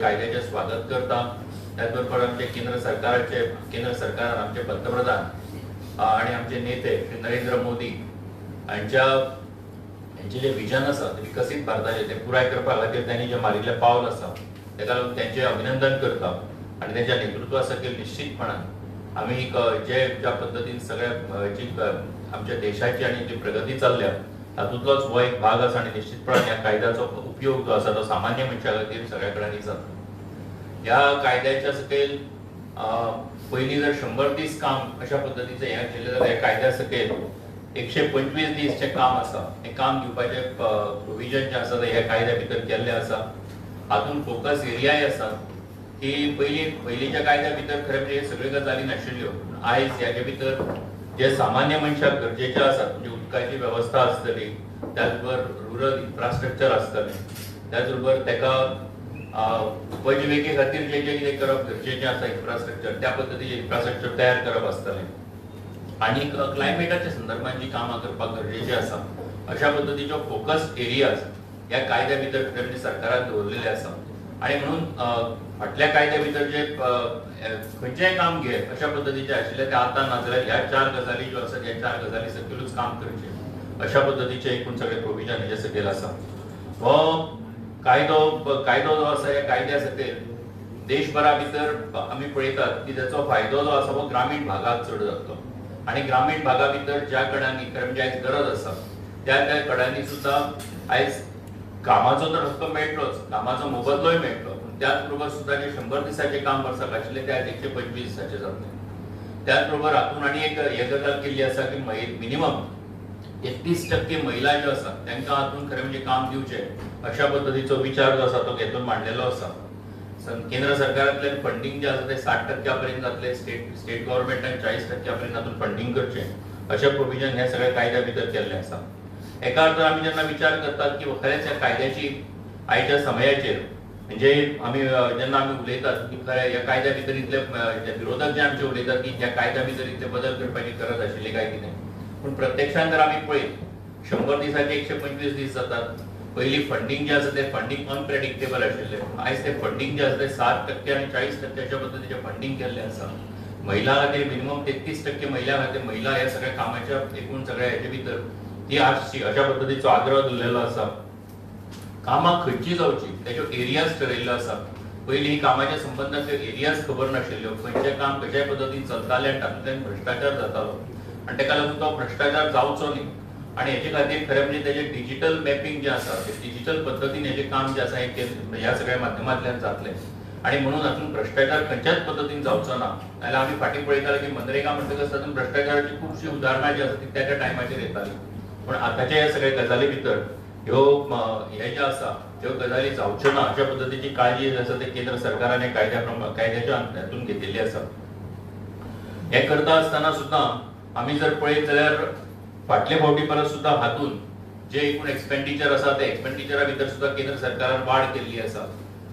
कायद्याचे स्वागत करता. त्याचबरोबर आमचे केंद्र सरकार आमचे पंतप्रधान आणि आमचे नेते श्री नरेंद्र मोदी यांचे जे विजन आसा विकसित भारताचे ते पुराय करपा खातीर त्यांनी जे मारिल्ले पावल आसा तेका लागून त्यांचे अभिनंदन करता. आणि त्यांच्या नेतृत्वा सकयल निश्चितपणान आम्ही ज्या पद्धतीन सगळ्या जी आमच्या देशाची आणि जी प्रगती चालल्या तातूंतलोच हो एक भाग आसा. आणि निश्चितपणान ह्या कायद्याचो उपयोग जो आसा तो सामान्य मनशा खातीर सगळ्या कडेन जाता. ह्या कायद्याच्या सकयल पयलीं जर 100 दीस काम अशा पद्धतीचे हे केले जाल्यार ह्या कायद्या सकयल 125 दीस जे काम आसा हे काम दिवपाचे प्रोविजन जे आसा ते ह्या कायद्या भितर केल्ले आसा. हातून फोकस एरियाय आसा की पयलींच्या कायद्या भितर खरें म्हणजे सगळ्यो गजाली नाशिल्ल्यो. आयज ह्याच्या भितर जे सामान्य मनशाक गरजेचे आसात म्हणजे उदकाची वेवस्था आसतली, त्याचबरोबर रुरल इन्फ्रास्ट्रक्चर आसतलें, त्याचबरोबर तेका उपजिविके खातीर जे कितें करप गरजेचें आसा इन्फ्रास्ट्रक्चर त्या पद्धतीचें इन्फ्रास्ट्रक्चर तयार करप आसतलें. आनी क्लायमेटाच्या संदर्भात जी कामां करपाक गरजेचीं आसा अशा पद्धतीच्यो फोकस एरियाज ह्या कायद्या भितर म्हणजे सरकारान दवरलेले आसा. आणि म्हणून फाटल्या कायद्या भितर जे खंयचेंय काम घे अशा पद्धतीचे आशिल्ले ते आतां ना, जाल्यार ह्या 4 गजाली ज्यो आसा ह्या 4 गजाली सकयलूच काम करचें अशा पद्धतीचे एकूण सगळे प्रोविजन हेजे सकयल आसा. हो कायदो जो आसा ह्या कायद्या सकयल देशभरा भितर आमी पळयतात की त्याचो फायदो जो आसा तो ग्रामीण भागाक चड जातलो. आणि ग्रामीण भागा भितर ज्या कडांनी खरें म्हणजे आयज गरज आसा त्या कडांनी सुद्धा आयज कामाचो तर हक्क मेळटलोच, कामाचो मोबदलोय मेळटलो. त्याच बरोबर सुद्धा जे 100 दिसाचे काम वर्साक आशिल्ले ते आयज 125 दिसाचे जातले. त्याच बरोबर हातून आनी एक हे गजाल केल्ली आसा की मिनिमम 31% महिला ज्यो आसा तांकां हातून खरें म्हणजे काम दिवचें अशा पद्धतीचो विचार जो आसा तो घेतून मांडलेलो आसा. केंद्र सरकारांतल्यान फंडिंग जे आसा ते 60% पर्यंत जातले, स्टेट गव्हर्नमेंटान 40% पर्यंत हातून फंडिंग करचें अशें प्रोविजन ह्या सगळ्या कायद्या भितर केल्लें आसा. एका अर्थान आमी जेन्ना विचार करतात की खरेंच ह्या कायद्याची आयच्या समयाचेर म्हणजे जेन्ना आमी उलयतात की खरें ह्या कायद्या भितर इतले विरोधक जे आमचे उलयतात की ह्या कायद्या भितर इतले बदल करपाची गरज आशिल्ली काय कितें, पूण प्रत्यक्षान जर आमी पळयत 100 दिसाचे 125 दीस जातात. पयलीं फंडिंग जे आसा ते फंडिंग अनप्रेडिक्टेबल आशिल्लें. आयज ते फंडिंग जे आसा ते 60% आनी 40% अशा पद्धतीचे फंडिंग केल्लें आसा. महिला खातीर मिनिमम 33% महिला खातीर महिला ह्या सगळ्या कामाच्या एकूण सगळ्या हेचे भितर ती आसची अशा पद्धतीचो आग्रह दिल्लेलो आसा. कामां खंयची जावची तेच्यो एरियाज ठरयल्ल्यो आसा. पयलीं कामाच्या संबंदांतल्यो एरियाज खबर नाशिल्ल्यो, खंयचें काम कशा पद्धतीन चलतालें आनी तातूंतल्यान भ्रश्टाचार जातालो आनी ताका लागून तो भ्रश्टाचार जावचो न्ही. आणि हेचे खातीर खरें म्हणजे तेजें डिजिटल मॅपिंग जें आसा ते डिजिटल पद्धतीन हेजें काम जें आसा ह्या सगळ्या माध्यमांतल्यान जातलें. आणि म्हणून हातून भ्रश्टाचार खंयच्याच पद्धतीन जावचो ना. नाजाल्यार आमी फाटीं पळयताले की मनरेगा म्हणटकच तातूंत भ्रश्टाचाराची खुबशीं उदाहरणां जी आसा ती त्या टायमाचेर येतालीं. पण आतांच्या ह्या सगळ्या गजाली भितर हे जे आसा ह्यो गजाली जावच्यो ना अशा पद्धतीची काळजी जी आसा ते केंद्र सरकारान कायद्याच्या हातून घेतिल्ली आसा. हे करता आसतना सुद्दां आमी जर पळयत जाल्यार फाटले फावटी परस सुद्दां हातून जे एकूण एक्सपेंडिचर आसा ते एक्सपेंडिचरा भितर सुद्दां केंद्र सरकारान वाड केल्ली आसा.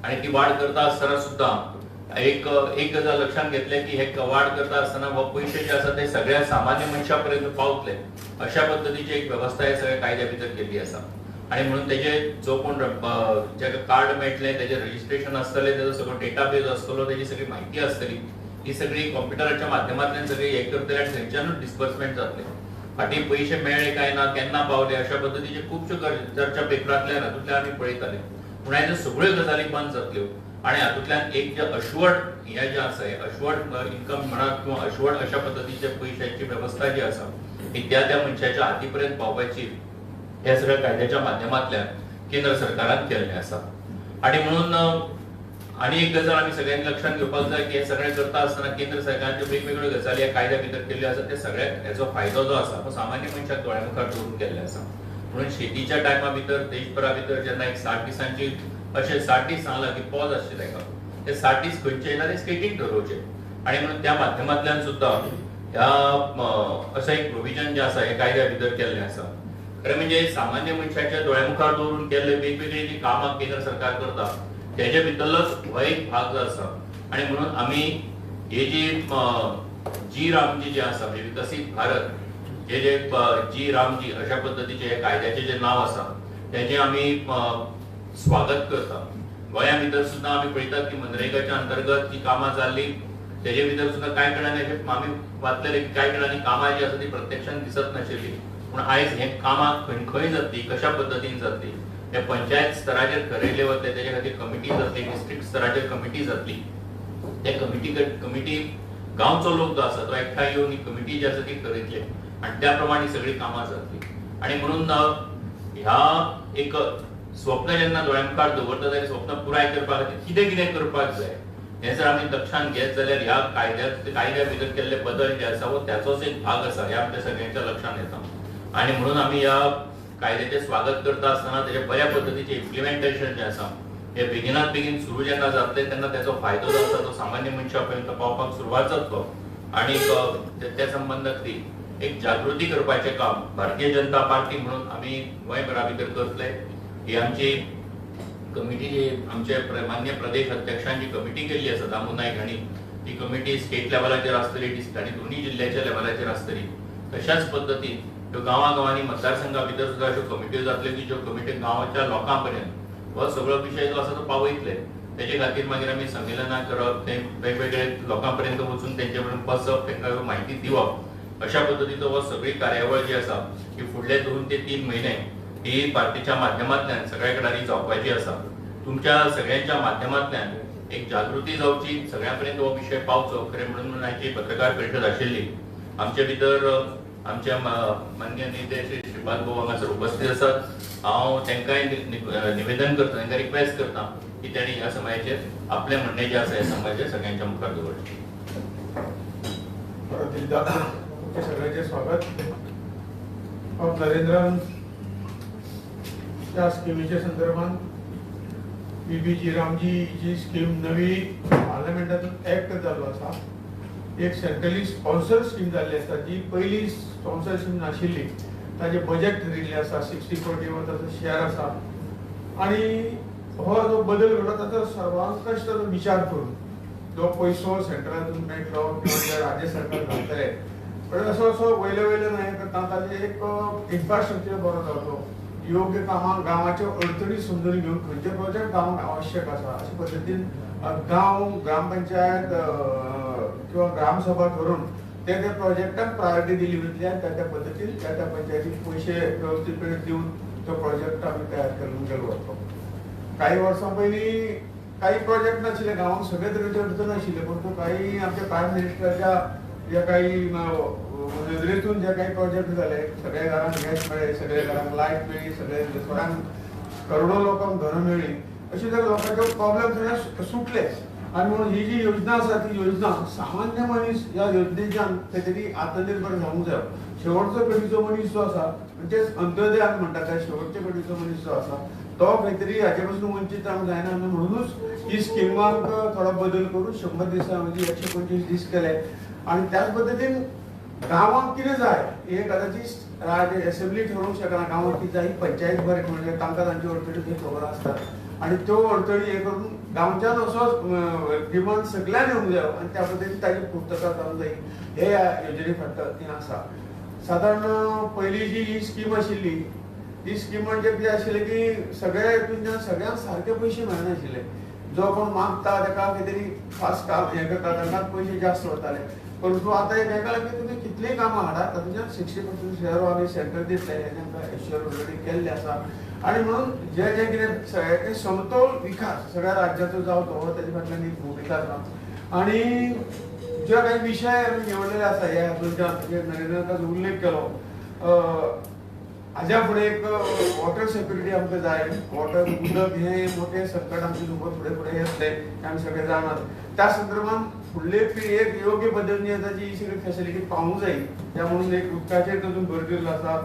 आणि ती वाड करता आसतना सुद्दां एक गजाल लक्षात घेतले की हे वाड करता आसतना हो पयशे जे आसा ते सगळ्या सामान्य मनशा पर्यंत पावतले अशा पद्धतीची एक व्यवस्था हे सगळ्या कायद्या भितर केल्ली आसा. आणि म्हणून तेजे जो कोण जेका कार्ड मेळटले तेजे रजिस्ट्रेशन आसतलें, तेजो सगळो डेटाबेज आसतलो, तेजी सगळी म्हायती आसतली, ही सगळी कॉम्प्युटराच्या माध्यमांतल्यान सगळी हे करतले आनी थंयच्यानूच डिस्बर्समेंट जातले. फाटीं पयशे मेळ्ळे काय ना, केन्ना पावले अशा पद्धतीचे खुबश्यो चर्चा पेपरांतल्यान हातूंतल्यान आमी पळयताले. पूण आयज सगळ्यो गजाली बंद जातल्यो आणि हातूंतल्यान एक जे अश्वर्ड हे जे आसा अश्वर्ड इन्कम म्हणत किंवा अश्वर्ड अशा पद्धतीचे पयशांची वेवस्था जी आसा ही त्या मनशाच्या हाती पर्यंत पावपाची ह्या सगळ्या कायद्याच्या माध्यमांतल्यान केंद्र सरकारान केल्लें आसा. आणि म्हणून आनी एक गजाल आमी सगळ्यांनी लक्षात घेवपाक जाय की हे सगळें करता आसतना केंद्र सरकाराच्यो वेगवेगळ्यो गजाली ह्या कायद्या भितर केल्ल्यो आसा ते सगळ्याक हेचो फायदो जो आसा तो सामान्य मनशाक दोळ्या मुखार दवरून केल्ले आसा. म्हणून शेतीच्या टायमा भितर देशभरा भितर जेन्ना एक 60 दिसांची अशें 60 दीस सांगला की पॉज आसचे ताका, ते 60 दीस खंयचे येयला ते स्टेटीन ठरोवचे. आणि म्हणून त्या माध्यमांतल्यान सुद्दां ह्या असं एक प्रोविजन जे आसा हे कायद्या भितर केल्लें आसा. खरें म्हणजे सामान्य मनशाच्या दोळ्या मुखार दवरून केल्ले वेगवेगळी जी कामां केंद्र सरकार करता तेजे भितरलोच हो एक भाग जो आसा. आणि म्हणून आमी हे जी रामजी जे आसा म्हणजे विकसीत भारत हे जे जी रामजी अशा पद्धतीचे हे कायद्याचे जे नाव आसा तेजे आमी स्वागत करता. गोंया भितर सुद्धा आम्ही पळयतात की मनरेगाच्या अंतर्गत जी कामां जाल्ली तेजे भितर सुद्धा कांय जाणांनी आम्ही वाचलेले कांय जाणांनी कामां जी आसा ती प्रत्यक्षान दिसत नाशिल्ली, पूण आयज हे कामां खंय जातली, कशा पद्दतीन जातली, हे पंचायत स्तराचेर ठरयले वतले, तेजे खातीर कमिटी जातली, डिस्ट्रिक्ट स्तराचेर कमिटी जातली. ते कमिटी गांवचो लोक जो आसा तो एकठांय येवन ही कमिटी जी आसा ती ठरयतले आनी त्या प्रमाणे सगळी कामां जातली. आणि म्हणून ह्या एक स्वप्न जेन्ना दोळ्यांमुखार दवरता जाल्यार स्वप्न पुराय करपा खातीर कितें कितें करपाक जाय हे जर आमी लक्षांत घेत जाल्यार ह्या कायद्या भितर केल्ले बदल जे आसा वो त्याचोच एक भाग आसा हे आमच्या सगळ्यांच्या लक्षांत येता. आणि म्हणून आमी ह्या कायद्याचें स्वागत करता आसतना तेजे बऱ्या पद्दतीचें इम्प्लिमेंटेशन जें आसा हे बेगिनात बेगीन सुरू जेन्ना जातलें तेन्ना त्याचो फायदो जो आसा तो सामान्य मनशा पर्यंत पावपाक सुरवात जातलो. आणि त्या संबंधातली एक जागृती करपाचें काम भारतीय जनता पार्टी म्हणून आमी गोंयभरा भितर करतले. ही आमची कमिटी जी आमचे मान्य प्रदेश अध्यक्षांची कमिटी केल्ली आसा दामू नायक हांणी, ती कमिटी स्टेट लेवलाचेर आसतली आनी दोन्ही जिल्ह्याच्या लेवलाचेर आसतली. तशाच पद्दतीन ह्यो गांवांनी मतदारसंघा भितर सुद्धा अश्यो कमिट्यो जातल्यो की ज्यो कमिटी गांवाच्या लोकां पर्यंत हो सगळो विशय जो आसा तो पावयतले. तेजे खातीर मागीर आमी संमेलनां करप, ते वेगवेगळे लोकां पर्यंत वचून तेंचे पर्यंत बसप, तांकां म्हायती दिवप, अशा पद्दतीचो हो सगळी कार्यावळ जी आसा ही फुडले 2 ते 3 म्हयने ही पार्टीच्या माध्यमांतल्यान सगळ्या कडेन जावपाची आसा. तुमच्या सगळ्यांच्या माध्यमांतल्यान एक जागृती जावची, सगळ्यां हो विशय पावचो. खरें म्हणून आयची पत्रकार परिशद आशिल्ली. आमचे भितर आमच्या मान्य नेते श्री श्रीपाद भाऊ हांगासर उपस्थित आसात. हांव तांकांय निवेदन करता, तांकां रिक्वेस्ट करता की त्यांनी ह्या समाजाचेर आपले म्हणणे जे आसा ह्या समाजाचेर सगळ्यांच्या मुखार दवरचें. सगळ्यांचे स्वागत. नरेंद्रन त्या स्किमीच्या संदर्भात बीबीजी रामजी जी स्कीम नवी पार्लमेंटातून ऍक्ट जाल्लो आसा, एक सेंट्रली स्पॉन्सर स्कीम जाल्ली आसा जी पयली स्पॉन्सर स्कीम नाशिल्ली. ताजे बजेट ठरिल्ले आसा 60 कोटी वर ताचो शेअर आसा. आणि हो जो बदल घडलो ताचो सर्वांकश ताचो विचार करून जो पयसो सेंट्रलातून मेळटलो किंवा जे राज्य सरकार घालतले, पण असो वयले न्हय करता ताजे एक इन्फ्रास्ट्रक्चर बरो जावचो, योग्य कामां गांवाच्यो अडचणी समजून घेवन खंयचे प्रोजेक्ट गांवांक आवश्यक आसा अशे पद्दतीन गांव ग्रामपंचायत किंवा ग्रामसभा करून त्या प्रोजेक्टाक प्रायोरिटी दिली वतली आनी त्या पद्दतीन त्या पंचायतीक पयशे व्यवस्थितपणे दिवन तो प्रोजेक्ट आमी तयार करून गेलो वचो. काही वर्सां पयलीं काही प्रोजेक्ट नाशिल्ले गांवांक सगळे तरेचे अडचण आशिल्ले, परंतु काही आमच्या प्रायम मिनिस्टराच्या जे काही नदरेतून जे काही प्रोजेक्ट झाले, सगळ्या घरांक गॅस मेळ्ळे, सगळ्या घरांक लायट मेळ्ळी, सगळ्या थोड्यांक करोडो लोकांक घरां मेळ्ळी, अशे तरे लोकांचे प्रॉब्लेम सगळे सुटले. आणि म्हणून ही जी योजना आसा ती योजना सामान्य मनीस या योजनेच्यान खंय तरी आत्मनिर्भर जावंक जाय. शेवटचो पिढीचो मनीस जो आसा म्हणजेच अंत्योदय आमी म्हणटा त्या शेवटच्या पिढीचो मनीस जो आसा तो खंय तरी हाचे पासून वंचीत जावंक जायना. म्हणूनच ही स्किमाक थोडो बदल करून 100 दिसां म्हणजे 125 दीस केले. आणि त्याच पद्दतीन गांवांक कितें जाय हे कदाचित असेंब्ली ठरोवंक शकना. गांवांक कितें जाय पंचायत भर म्हणजे तांकां तांच्यो अडचणी थंय खबर आसतात आणि त्यो अडचणी हे करून गांवच्यान असो डिमांड सगळ्यांनी येवंक जाय आणि त्या पद्दतीन ताची पूर्तता जावंक जाय हे ह्या योजने फाटल्यान आसा. सादारण पयली जी स्कीम आशिल्ली ती स्कीम म्हणजे कितें आशिल्लें की सगळ्या हितूंतल्यान सगळ्यांक सारके पयशे मेळनाशिल्ले. जो कोण मागता ताका कितें तरी फास्ट काम हें करता तांकां पयशे जास्त वताले. परंतु आता एक हेका लागून तुमी कितलीय कामां हाडात तातूंतल्यान 60% शेअर आमी सेंटर दितले हे तांकां एश्योर ऑलरेडी केल्ले आसा. आणि म्हणून जे जे कितें समतोल विकास सगळ्या राज्याचो जावचो ताचे फाटल्यान एक भुमिका आसा. आणि जे काही विशय आमी निवडलेले आसा ह्या हातूंतल्यान नरेंद्रनाथाचो उल्लेख केलो, हाज्या फुडें एक वॉटर सेक्युरिटी आमकां जाय. वॉटर उदक हे मोठे संकट आमचे फुडें फुडें येतले आमी सगळे जाणात. त्या संदर्भात फुडले पिळगेक योग्य पद्दतीन ताची सगळी फॅसिलिटी पावूंक जाय. त्या म्हणून एक उदकाचेर तातूंत भर दिल्लो आसा.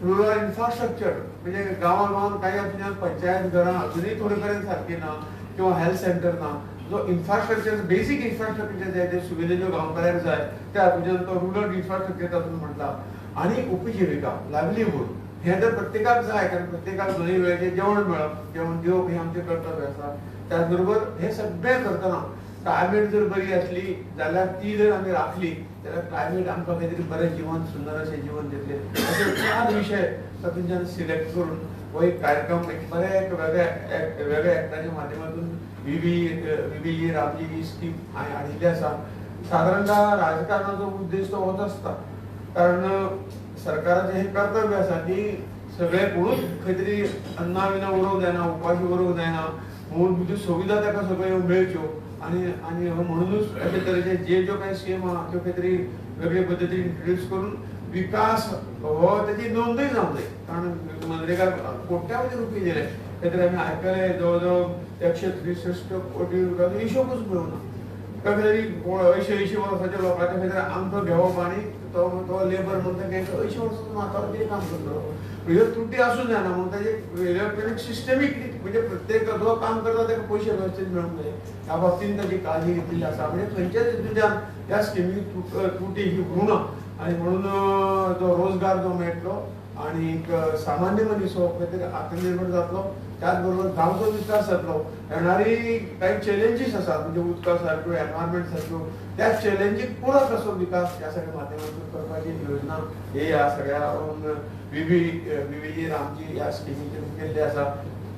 रुरल इन्फ्रास्ट्रक्चर म्हणजे गांवांत काही हातूंतल्यान पंचायत घरां अजुनूय थोडे पर्यंत सारकी ना किंवा हेल्थ सेंटर ना. जो इन्फ्रास्ट्रक्चर बेसीक इन्फ्रास्ट्रक्चर जाय ते सुविधा ज्यो गांवकाऱ्यांक जाय त्या हातूंतल्यान तो रुरल इन्फ्रास्ट्रक्चर तातूंत म्हटला. आणि उपजिविका लायव्हलीहूड हे तर प्रत्येकाक जाय, कारण प्रत्येकाक दोनूय वेळेचें जेवण मेळप, जेवण दिवप हें आमचें कर्तव्य आसा. त्याच बरोबर हे सगळें करतना क्लायमेट जर बरी आसली जाल्यार ती जर आमी राखली जाल्यार क्लायमेट आमकां खंय तरी बरें जिवन सुंदर अशें जिवन दितलें. अशे 4 विशय तातूंतल्यान सिलेक्ट करून हो एक कार्यक्रम एक बऱ्या एक वेगळ्या ऍक्टाच्या माध्यमातून विबी रामजी ही स्कीम आणली आसा. साधारणतः राजकारणाचो उद्देश तो होत असता, कारण सरकाराचे हे कर्तव्य आसा की सगळे कोणूच खंय तरी अन्ना विना उरूंक जायना, उपाशी उरूंक जायना, मूलभूत सुविधा ताका सगळ्यो मेळच्यो आणि म्हणूनच अशे तरेचे जे ज्यो काही स्कीम आहा त्यो खंय तरी वेगळे पद्दतीन इंट्रोड्यूस करून विकास हो त्याची नोंदूय जावंक जाय. कारण मनरेगा कोट्यावधी रुपये दिले, खंय तरी आमी आयकले जवळजवळ 163 कोटी रुपयाचो हिशोबच मेळूना. खंय तरी 80 वर्साच्या लोकांचे खंय तरी आमचो घेवप आनी तो लेबर म्हणटा की 80 वर्साचो म्हातारो कितें काम करतलो. ह्यो त्रुटी आसूं जायना म्हणून ताजे इलेक्ट्रॉनिक सिस्टमीक म्हणजे प्रत्येक जो काम करता ताका पयशे वेवस्थीत मेळूंक जाय. ह्या बाबतींत ताची काळजी घेतलेली आसा. म्हणजे खंयच्याच हितूंतल्यान ह्या स्किमी त्रुटी ही उरूं ना आणि म्हणून जो रोजगार जो मेळटलो आणि सामान्य मनीस हो खंय तरी आत्मनिर्भर जातलो. त्याच बरोबर गांवचो विकास जातलो. येणारी काही चॅलेंजीस आसात म्हणजे उदका सारक्यो एनवायरमेंट सारक्यो त्या चॅलेंजीक पुरक असो विकास ह्या सगळ्या माध्यमातून करपाची योजना हे ह्या सगळ्या विबी रामजी ह्या स्किमीचेर केल्ली आसा.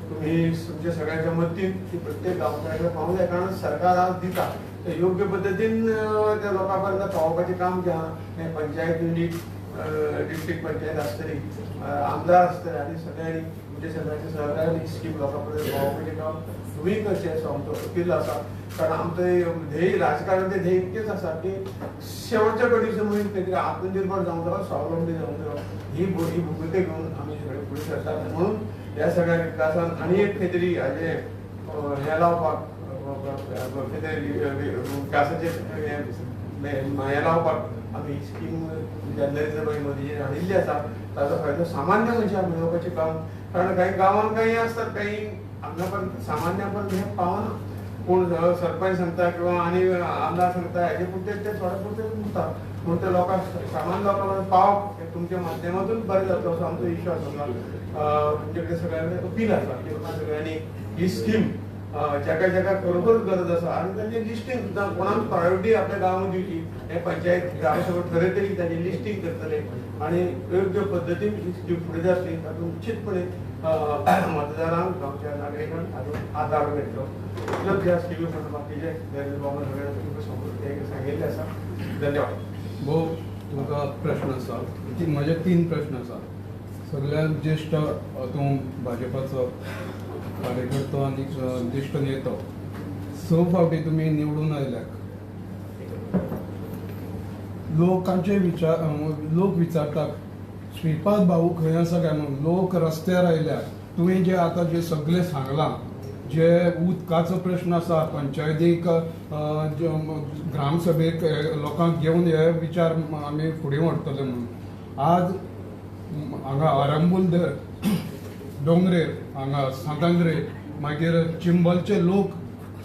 तुम्ही तुमच्या सगळ्यांच्या मदतीन ती प्रत्येक गांवकाराकडे पावूंक जाय, कारण सरकार आज दिता ते योग्य पद्दतीन त्या लोकां पर्यंत पावोवपाचें काम जें आहा पंचायत युनिट डिस्ट्रिक्ट पंचायत आसतली, आमदार आसतले आनी सगळ्यांनी म्हणजे सगळ्यांच्या सहकार्यान स्कीम लोकां पर्यंत पावोवपाचें काम तुम्ही करचें असो आमचो अपील आसा. कारण आमचें ध्येय राजकारणाचें ध्येय इतकेंच आसा की शेवटच्या घडीचो मनीस खंय तरी आत्मनिर्भर जावंक जायो, स्वावलंबी जावंक जायो ही भुमिका घेवन आमी सगळे फुडें सरतात. म्हणून ह्या सगळ्या विकासान आनी एक खंय तरी हाजें हें लावपाक खंय तरी विकासाचें हें लावपाक आमी ही स्कीम नरेंद्र भाई मोदीजीन हाडिल्ली आसा. ताचो फायदो सामान्य मनशाक मेळोवपाचें काम. कारण काही गांवांत काही आसतात काही हांगा पण सामान्यापर्यंत हें पावना. कोण सरपंच सांगता किंवा आनी आमदार सांगता हेजे पुरते ते थोडे पुरते उरता. म्हणून ते लोकांक सामान्य लोकां पर्यंत पावप तुमच्या माध्यमातून बरें जातलो असो आमचो विश्वास आसा. तुमचे कडेन सगळ्यांनी अपील आसा की तुमकां सगळ्यांनी ही स्कीम जाका जाका खरोखर गरज आसा आनी ताचें लिस्टींग सुद्दां कोणाक प्रायोरिटी आपल्या गांवांत दिवची हे पंचायत ग्रामसभा ठरयतली ताचें लिस्टींग करतले आनी योग्य पद्दतीन ही स्कीम फुडें जातली. तातूंत निश्चितपणे मतदारांक गांवच्या नागरिकांक हातूंत आदार मेळटलो. इतलोच ह्या स्किमी बद्दल बाकीचे नरेंद्र बाबा सगळ्यांनी तुमकां सांगिल्लें आसा. धन्यवाद. भोव तुमकां प्रश्न आसा. म्हजे 3 प्रश्न आसा. सगळ्यांत ज्येश्ठ तूं भाजपाचो कार्यकर्तो आनी ज्येश्ठ नेतो 6 फावटी तुमी निवडून आयल्यात. लोकांचे लोक विचारतात श्रीपाद भाऊ खंय आसा काय म्हणून. लोक रस्त्यार आयल्यात. तुवें जे आतां जे सगळें सांगलां, जे उदकाचो प्रश्न आसा पंचायतीक ग्रामसभेक लोकांक घेवन हे विचार आमी फुडें व्हरतले म्हणून. आज हांगा आरंबोल डोंगरेर हांगा सांतांद्रे मागीर चिंबलचे लोक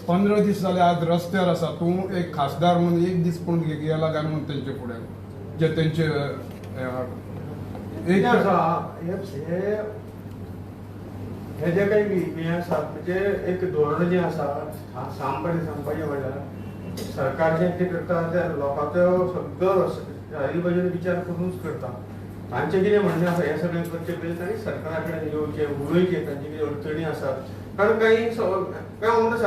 15 दीस जाले आज रस्त्यार आसा. तूं एक खासदार म्हणून एक दीस पूण गेला काय म्हणून तेंचे फुडें जे तेंचे एक हे जे काही हे आसा म्हणजे एक धोरण जें आसा सामपणे सांगपाचें म्हणल्यार सरकार जें करता त्या लोकांचो सगळो सारी बाजून विचार करूनच करता. तांचें कितें म्हणणें आसा हें सगळें करचें पयलीं तांणी सरकारा कडेन येवचें उलोवचें तांची कितें अडचणी आसात. कारण काही म्हणटा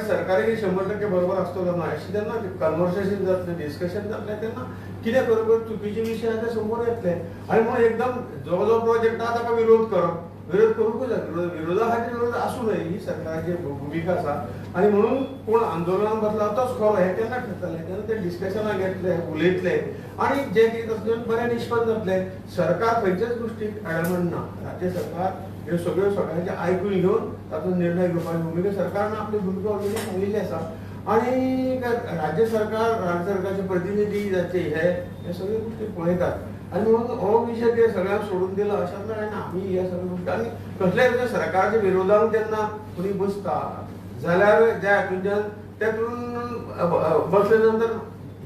सरकाराची 100% बरोबर आसतलो ना. अशें जेन्ना कन्वर्सेशन जातलें डिस्कशन जातलें तेन्ना कितें बरोबर चुकीचे विशय आसा ते समोर येतले आनी म्हणून एकदम जो प्रोजेक्ट आहा ताका विरोध करप. विरोध करूंकूच जाय. विरोधा खातीर विरोध आसूं न्हय ही सरकाराची भुमिका आसा. आनी म्हणून कोण आंदोलनान बसला तोच खरो हें केन्ना ठरतलें तेन्ना ते डिस्कशनाक येतले उलयतले आनी जें कितें तातूंत बरें निश्पन्न जातलें. सरकार खंयच्याच गोश्टीक एडमंट ना. राज्य सरकार ह्यो सगळ्यो सगळ्यांचे आयकून घेवन तातूंत निर्णय घेवपाची भुमिका सरकारान आपली भुमिका ऑलरेडी सांगिल्ली आसा. आनी राज्य सरकारचे प्रतिनिधी जाचे हे सगळे गोश्टी पळयतात आनी म्हणून हो विशय ते सगळ्यांक सोडून दिलो अशें जायना. आमी ह्या सगळ्या गोश्टी आनी कसलेय सरकारच्या विरोधांत जेन्ना कोणी बसता जाल्यार ज्या हातूंतल्यान तेतून बसले नंतर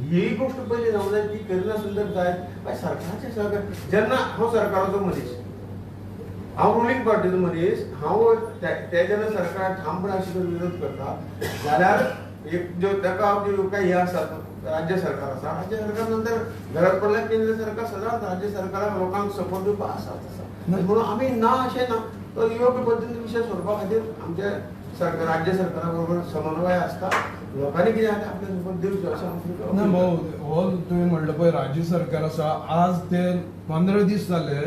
ही गोष्ट पयली जावंक जाय की करिना सुंदर जाय सरकाराचे सहकार. जेन्ना हांव सरकाराचो मनीस, हांव रुलींग पार्टीचो मनीस, हांव ते जेन्ना सरकार ठामपणे अशें विरोध करता जाल्यार एक जो ताका ज्यो काही हे आसात राज्य सरकार आसा राज्य सरकार नंतर गरज पडल्यार केंद्र सरकार सदांच राज्य सरकाराक लोकांक सपोर्ट दिवपाक आसाच आसा. म्हणून आमी ना अशें ना तो योग्य पद्धतीने विषय सोडपा खातीर आमच्या सरकार राज्य सरकारा बरोबर समन्वय आसता. लोकांनी कितें आसा आपल्या सोबत दिवचें अशें आमचें. ना भाऊ, हो तुवें म्हणलं पळय राज्य सरकार आसा, आज ते 15 दीस जाले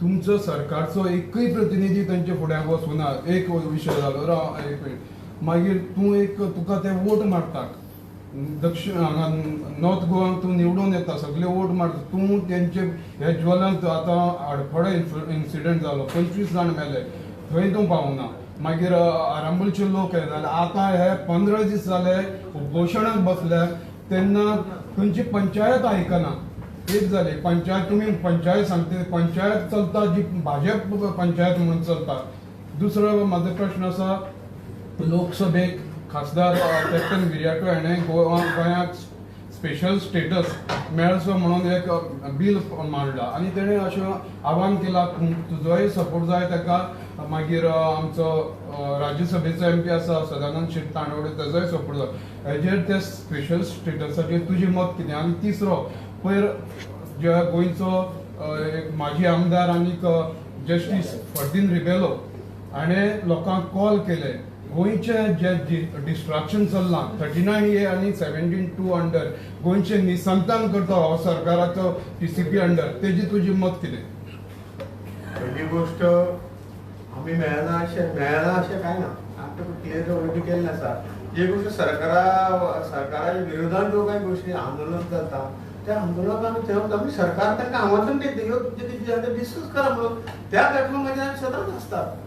तुमचो सरकारचो एकूय प्रतिनिधी तांचे फुड्यान वचूना. एक विशय जालो. एक मिनिट. मागीर तूं तुका ते वोट मारतात दक्षिण हांगा नॉर्थ गोवाक तूं निवडून येता, सगळे वोट मारता. तूं तेंचे हे ज्वलंत आतां आडफळे इन्सिडंट जालो, 25 जाण मेले, थंय तूं पावना. मागीर आरांबोलचे लोक हे जाले. आतां हे 15 दीस जाले उपोशणाक बसल्या तेन्ना खंयची पंचायत आयकना. एक जाली पंचायत, तुमी पंचायत सांगता, पंचायत चलता जी भाजप पंचायत म्हणून चलता. दुसरो म्हाजो प्रश्न आसा, लोकसभेक खासदार कॅप्टन विर्याटो हाणें गोंयाक स्पेशल स्टेटस मेळचो म्हणून एक बील मांडला आनी तेणें अशें आवाहन केलां तुजोय सपोर्ट जाय ताका. मागीर आमचो राज्यसभेचो MP आसा सदानंद शेट तांडवडे, तेजोय सपोर्ट जाय. हेजेर ते स्पेशल स्टेटसाचेर तुजें मत कितें? आनी तिसरो, पयर जे गोंयचो एक माजी आमदार आनीक जस्टीस फर्दीन रिबेलो हाणें लोकांक कॉल केले. गोंयचे जे डिस्ट्रक्शन चल्लां 39A आनी 17(2) अंडर गोंयचे निसंतान करता हो सरकाराचो TCP अंडर, तेजी तुजें मत कितें? पहिली गोष्ट आमी मेळना अशें कांय ना. आमकां क्लियर ऑलरेडी केल्लें आसा. जी गोष्ट सरकाराच्या विरोधात ज्यो कांय गोश्टी आंदोलन जाता त्या आंदोलनाक आमी सरकार तांकां आमंत्रण दिता, ह्यो कितें डिस्कस करा म्हणून. त्या प्लॅटफॉर्माचेर आमी सदांच आसतात.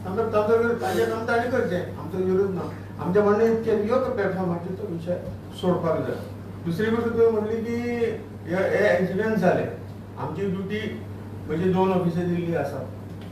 तांचो विरोध ताजे काम ताणें करचें, आमचो विरोध ना. आमचें म्हणणें इतकें योग्य प्लॅटफॉर्माचेर तो विशय सोडपाक जाय. दुसरी गोष्ट तुवें म्हणली की हे इन्सिडंट जाले. आमची ड्युटी म्हणजे 2 ऑफिसां दिल्ली आसा,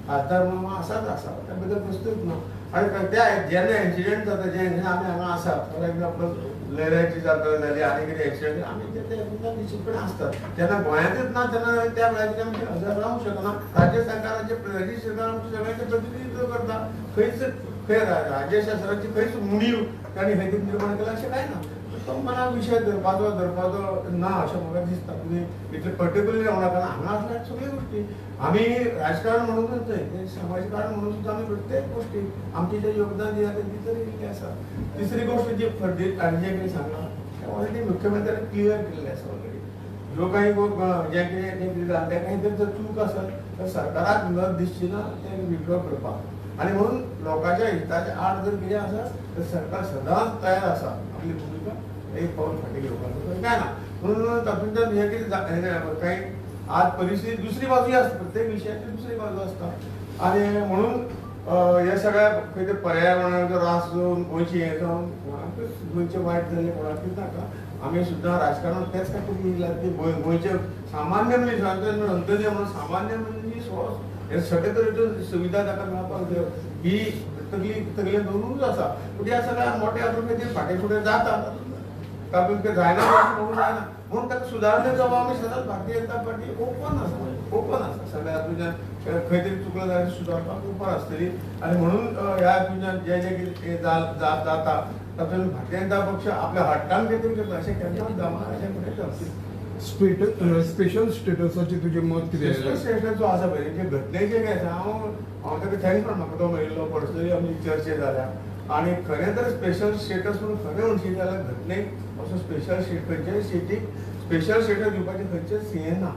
खासदार म्हणून आसाच आसा, त्या बद्दल प्रश्नच ना. आनी त्या जेन्ना इन्सिडंट जाता जेन्ना आमी हांगा आसा, फॉर एक्झाम्पल लहराची जात्रा जाली आनी कितें एक्सिडंट, आमी ते निश्चितपणे आसतात. जेन्ना गोंयांतूच ना तेन्ना त्या वेळाचेर आमी हजर रावंक शकना. राज्य सरकाराचे सगळ्यांचे प्रतिनिधित्व करता. खंय राज्य शासनाची खंयच मुणीव तांणी खंय निर्माण केला अशें कांय ना. तो मनाक विशय धरपाचो ना अशें म्हाका दिसता. तुमी इतले पर्टिक्युलरली नाका. हांगा आसल्यार सगळ्यो गोश्टी आमी राजकारण म्हणूनच न्हय, समाजकारण म्हणून सुद्दां आमी प्रत्येक गोश्टी आमचें जें योगदान दिता तें भितर येयल्लें आसा. तिसरी गोश्ट जी फर्दीर हांवें जें कितें सांगलां तें ऑलरेडी मुख्यमंत्र्यान क्लियर केल्लें आसा ऑलरेडी. ज्यो काही जें कितें जाता तें काही जर चूक आसत तर सरकाराक नद दिसची ना तें विड्रॉ करपाक. आनी म्हणून लोकांच्या हिताच्या आड जर कितें आसा तर सरकार सदांच तयार आसा आपली भुमिका एक पावल फाटीं घेवपाक. काय ना म्हणून तातूंतल्यान हें कितें काही आज परिस्थिती दुसरी बाजूय आसता, प्रत्येक विशयाची दुसरी बाजू आसता. आनी म्हणून हे सगळ्या खंय ते पर्यावरणाचो रास जावन गोंयची हें जावन गोंयचें वायट जाल्लें कोणाकूच नाका. आमी सुद्दां राजकारण तेच खातीर येयला की गोंयचे सामान्य मनीस अंतर्य म्हणून सामान्य मनीस हो हे सगळे तरेच्यो सुविधा ताका मेळपाक जाय ही तगलें धरूनच आसा. पूण ह्या सगळ्या मोठ्या प्रमाणाचेर फाटीं फुडें जाता तातूंत तें जायना म्हणून जायना. म्हणून ताका सुदारणे जावं आमी सदांच भारतीय जनता पार्टी ओपन आसा सगळ्या हातूंतल्यान. खंय तरी चुकलां जाल्यार सुदारपाक ओपन आसतली. आनी म्हणून ह्या हातूंतल्यान जें कितें जाता तातूंत भारतीय जनता पक्ष आपल्या हट्टान कितें करता अशें केन्नाच जावना. अशें फुडें जावचें. स्पेशल स्टेटसाचे तुजें मत कितें? स्पेशल स्टेटस जो आसा पळय जे घटनेचें काय आसा हांव ताका थँक्स म्हाका तो मेळिल्लो. पर्सनली आमी चर्चे जाल्या आनी खरें तर स्पेशल स्टेटस म्हणून खरें म्हणशी जाल्यार घटनेक असो स्पेशल खंयच्याय स्टेटीक स्पेशल स्टेटस दिवपाचें खंयचेंच हें ना,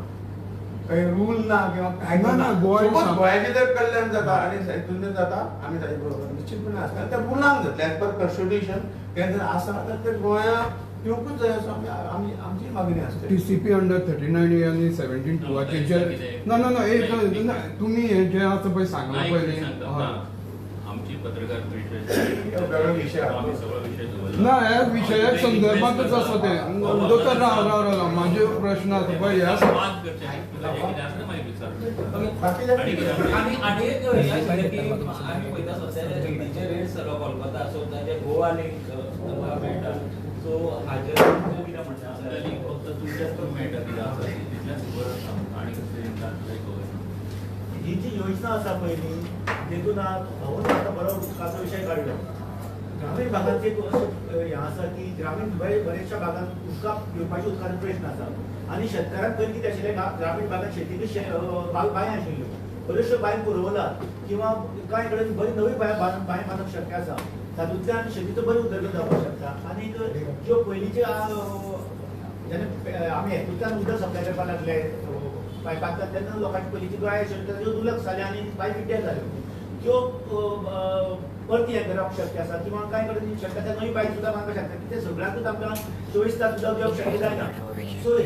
काही रूल ना किंवा काय ना. गोंयाचें जर कल्याण जाता आनी हितून जाता आमी ताजे बरोबर निश्चितपणे आसता. त्या रुलांक जातले एज पर कॉन्स्टिट्यूशन हें जर आसा जाल्यार ते गोंयांत येवंकूच जाय असो आमची मागणी आसता. TCP अंडर 39A आनी 17(2) ना एक तुमी हें जें आसा पळय सांगलां पळय आमची पत्रकार परिषद विशय आमी सगळो विशय दवरला ना ह्या विशयाक संदर्भांतच आसा ते. दोतोर राव म्हाजे प्रश्न आसा पळय ह्या वाद करचे कितें आसता मागीर विचार. आनी एक आमी पळयता सद्या रेटीचे रेट सगळो कोलकाता आसूं ताजे गोवा लिंक मेळटा. सो हाजेर तुमचें कितें म्हणटा आसा? फक्त तुमच्याच करून मेळटा कितें आसा तितल्याच खबर आसा आनी कसलें खबर. ही जी योजना आसा पयली तेतून हांवूच आतां बरो उदकाचो विशय काडलो. ग्रामीण भागांत एक हें आसा की ग्रामीण बरेचशा भागांत उदकाक येवपाचे उदकाचो प्रश्न आसा आनी शेतकारांक पयलीं कितें आशिल्लें ग्रामीण भागांत शेतीची बांयो आशिल्ल्यो. बऱ्योचश्यो बांय पुरवलात किंवा कांय कडेन बरी नवी बांय बांदप शक्य आसा तातूंतल्यान शेतीचो बरी उदरगत जावपाक शकता आनी ज्यो पयलींचे जेन्ना आमी हेतूंतल्यान उदक सप्लाय करपाक लागले पायपांतल्यान तेन्ना लोकांची पयलींची गोंय आशिल्ली ताज्यो दुर्लक्ष जालें आनी बांय पिड्ड्यार जाल्यो त्यो परती हें करप शक्य आसा किंवा कांय कडेन शक्य आसा नवी बांय सुद्दां बांदपाक शकता कित्याक सगळ्यांकूच आमकां 24 तास उदक दिवप शक्य जायना सो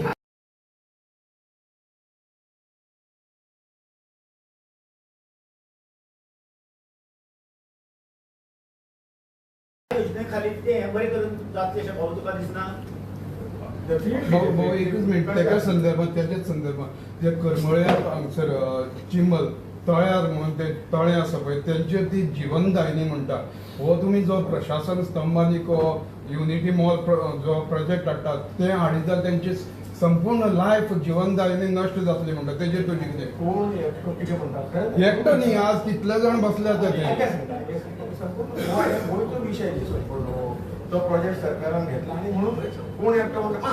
योजने खाली ते हें बरें करून जातलें अशें भाऊ तुका दिसना भाऊ एकच मिनिट त्याच्या संदर्भात त्याच्याच संदर्भात जे करमळ्यार हांगसर चिंबल तळ्यार म्हणून ते तळे आसा पळय त्यांचे ती जीवनदायिनी म्हणटा हो तुमी जो प्रशासन स्तंभानी युनिटी मॉल जो प्रोजेक्ट हाडटात ते हाडितात त्यांची संपूर्ण लायफ जीवनदायिनी नष्ट जातली म्हणटा तेजेर तुजें कितें कोण एकटो कितें म्हणटा एकटो न्ही आज कितले जाण बसल्यात ते गोंयचो विशय संपूर्ण तो प्रोजेक्ट सरकारान घेतला आणि म्हणून कोण एकटो म्हणटा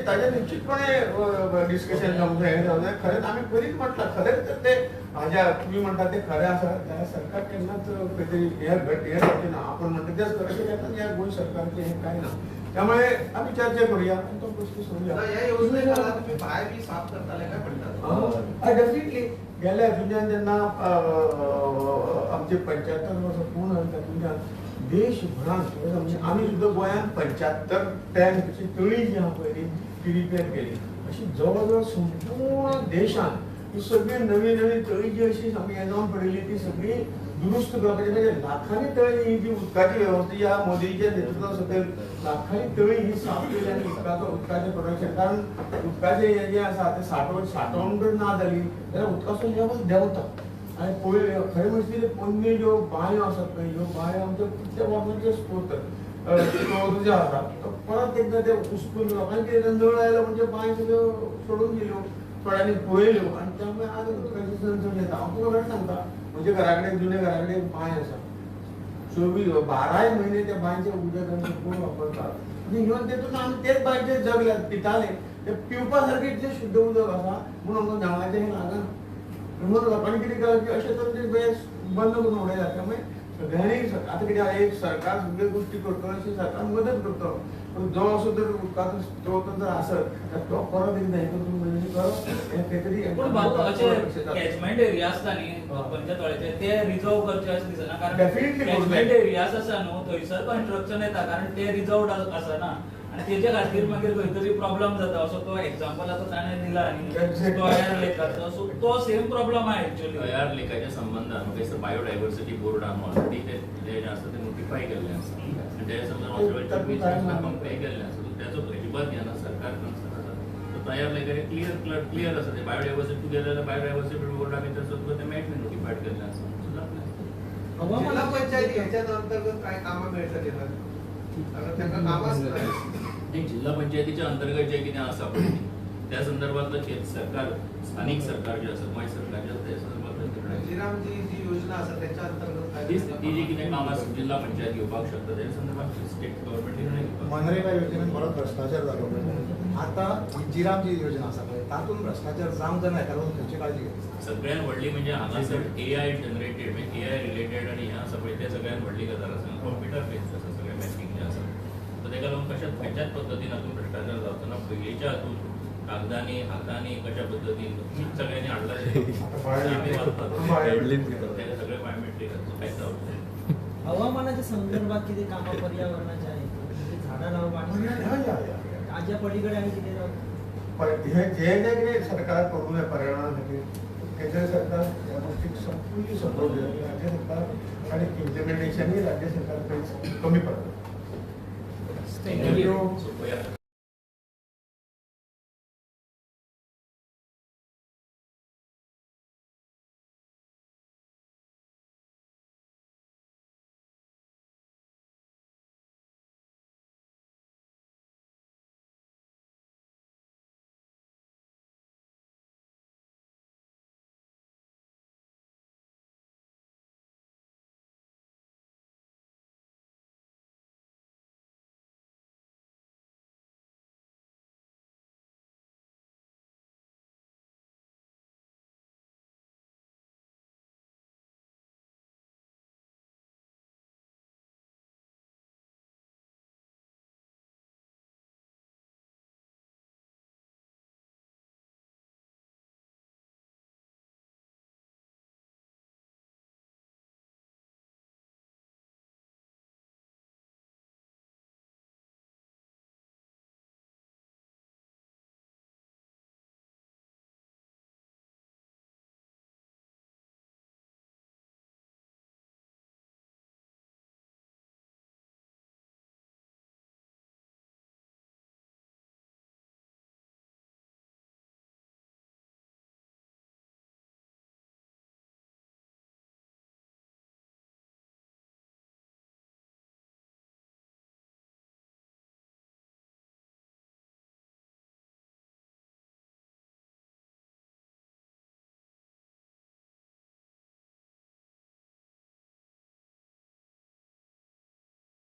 ताजे निश्चितपणे डिस्कशन जावंक जाय हें जावंक जाय खरेंच आमी पयलींच म्हटलां खरेंच तर ते हाज्या तुम्ही म्हणटा ते खरें आसा जाल्यार सरकार केन्नाच खंय तरी हें करचें ना आपण म्हणटा तेच करचें तेन्ना ह्या गोंय सरकारचें हें कांय ना त्यामुळे आम्ही चर्चा करूया आणि तो प्रश्न सोडूया या योजनेला तुम्ही बाय बी साफ करताले काय म्हणतात डेफिनेटली गेल्या हातूंतल्यान जेन्ना आमचे 75 वर्सां पूर्ण जाली तातूंतल्यान देशभरांत म्हणजे आमी सुद्दां गोंयांत 75 टँकची तळी जी आहा पळय ती रिपेर केली अशी जवळ जवळ संपूर्ण देशांत ही सगळी नवी नवी तळी जी अशी आमी येजावन पडयली ती सगळी दुरुस्त करपाची म्हणजे लाखांनी तळी ही जी उदकाची वेवस्था ह्या मोदीच्या नेतृत्वा सकयल लाखांनी तळी ही साफ केली आनी उदकाचें प्रोडक्शन कारण उदकाचें हें जें आसा तें साठोवण जर ना जाली जाल्यार उदकाचो लेवल देंवता आनी पळय खरें म्हणजे पोरण्यो ज्यो बांयो आसात पळय ह्यो बांयो आमचे कितल्या वर्सांचे स्त्रोत जे आसा परत एकदां ते उस्तून लोकांचे नळ आयलो म्हणजे बांय सगळ्यो सोडून दिल्यो थोड्यांनी पळयल्यो आनी त्यामुळे आज उदकाची चणचण येता हांव तुका खरें सांगता म्हणजे घरा कडेन जुन्या घरा कडेन बांय आसा 12 महिने त्या बांयचें उदक आमी कोण वापरतात आनी इवन तेतून आमी तेच बांयचेर जगल्यात पिताले ते पिवपा सारकें जे शुद्ध उदक आसा पूण आमकां नळाचें हें लागना म्हणून लोकांनी कितें केलां की अशें तरेन ते बेस बंद करून उडयला त्यामुळे सगळ्यांनी आतां कितें एक सरकार सगळ्यो गोश्टी करतलो अशी सरकार मदत करतलो पण जो असो जर उदकाचो स्त्रोत जर आसत जाल्यार तो परत एकदां हें करून म्हणजे करप हें खंय तरी पण भाऊ अशे कॅचमेंट एरिया आसता न्ही पंचतळ्याचे ते रिजर्व करचे अशें दिसना कारण Definitely कॅचमेंट एरियाज आसा न्हू थंयसर कन्स्ट्रक्शन येता कारण ते रिजर्वड आसना आनी तेजे खातीर मागीर खंय तरी प्रॉब्लम जाता असो तो एक्झाम्पल आतां ताणें दिला न्ही तळ्यार लेकाचो सो तो सेम प्रॉब्लम आहा एक्चुअली तयार लेखाच्या संबंधान म्हाका बायोडायवर्सिटी बोर्ड आहा ऑलरेडी ते जे आसा ते नोटिफाय केल्लें आसा आनी ते संदर्भात पे केल्लें आसा त्याचो अजिबात घेना सरकार कन्सर्न आसा तो तयार लेखाचे क्लियर आसा ते बायोडायवर्सिटी टुगेदर बायोडायवर्सिटी बोर्डा भितर सुद्दां ते मेळटलें नोटिफायड केल्लें आसा जिल्हा पंचायती ह्याच्या अंतर्गत काय कामं मिळतात कारण त्यांना कामच नाही जिल्हा पंचायतीच्या अंतर्गत जे कितें आसा पळय त्या संदर्भातलं सरकार स्थानिक सरकार जे आसा गोंय सरकारच्या त्या संदर्भातलं निर्णय श्रीरामजी जी योजना आसा त्याच्या अंतर्गत काय ती जी कितें काम आसा जिल्हा पंचायत घेवपाक शकता त्या संदर्भात स्टेट गव्हर्नमेंट निर्णय घेवपाक मनरेगा योजनेत बरोच भ्रष्टाचार जालो आता जिराम जी योजना आसा पळय तातूंत भ्रष्टाचार जावंक जायना कारण खंयची काळजी घेतली सगळ्यात व्हडली म्हणजे हांगासर AI जनरेटेड म्हणजे AI रिलेटेड आणि ह्या आसा पळय ते सगळ्यात व्हडली गजाल आसा कॉम्प्युटर बेस्ड आसा सगळें बँकिंग जे आसा तर तेका लागून कशाच खंयच्याच पद्दतीन हातूंत भ्रष्टाचार जावचो ना पयलींच्या हातूंत कागदांनी हातांनी कशा पद्दतीन सगळ्यांनी हाडला आमी वाचतात तेका सगळें बायोमेट्रीक कांयच जावचें हवामानाच्या संदर्भात किती कामं पर्यावरणाच्या आहेत झाडं लावून ताज्या पलीकडे आणि किती हे जे जे कितें सरकार करूं येता पर्यावरणा खातीर केंद्र सरकार ह्या गोष्टीक संपूर्ण सपोर्ट दिता राज्य सरकार आनी इम्प्लिमेंटेशनूय राज्य सरकार कमी पडटा थँक्यू